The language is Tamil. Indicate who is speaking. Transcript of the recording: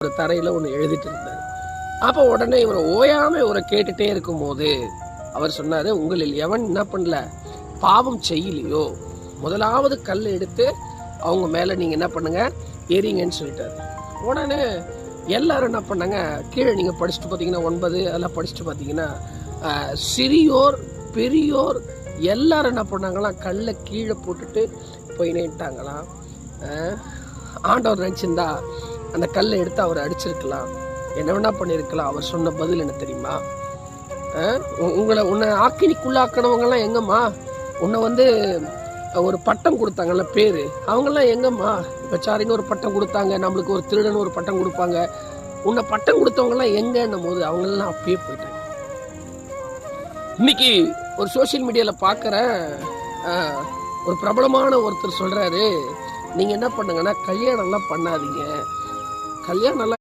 Speaker 1: ஒரு தரையில் ஒன்று எழுதிட்டு இருந்தார். அப்போ உடனே இவர் ஓயாமல் இவரை கேட்டுகிட்டே இருக்கும்போது அவர் சொன்னார், உங்களில் எவன் என்ன பண்ணல பாவம் செய்யலையோ முதலாவது கல் எடுத்து அவங்க மேலே நீங்கள் என்ன பண்ணுங்க ஏறிங்கன்னு சொல்லிட்டாரு. உடனே எல்லாரும் என்ன பண்ணாங்க, கீழே நீங்கள் படிச்சுட்டு பார்த்தீங்கன்னா 9 அதெல்லாம் படிச்சுட்டு பார்த்தீங்கன்னா சிறியோர் பெரியோர் எல்லாரும் என்ன பண்ணாங்களாம், கல்லை கீழே போட்டுட்டு போய் நின்ட்டாங்களாம். ஆண்டவர் நினச்சிருந்தா அந்த கல்லை எடுத்து அவர் அடிச்சிருக்கலாம், என்ன வேணா பண்ணியிருக்கலாம். அவர் சொன்ன பதில் என்ன தெரியுமா, உன்னை ஆக்கினிக்குள்ளாக்கினவங்கெல்லாம் எங்கம்மா, உன்னை ஒரு பட்டம் கொடுத்தாங்கல்ல பேர், அவங்கெல்லாம் எங்கம்மா இப்போ சாரிங்க ஒரு பட்டம் கொடுத்தாங்க, நம்மளுக்கு ஒரு திருடன் ஒரு பட்டம் கொடுப்பாங்க, உன்னை பட்டம் கொடுத்தவங்கெல்லாம் எங்கன்னும் போது அவங்களெல்லாம் அப்பயே போயிட்டாங்க. இன்னைக்கு ஒரு சோசியல் மீடியாவில் பார்க்குற ஒரு பிரபலமான ஒருத்தர் சொல்கிறாரு, நீங்கள் என்ன பண்ணுங்கன்னா கல்யாணம்லாம் பண்ணாதீங்க, கல்யாணம்லாம்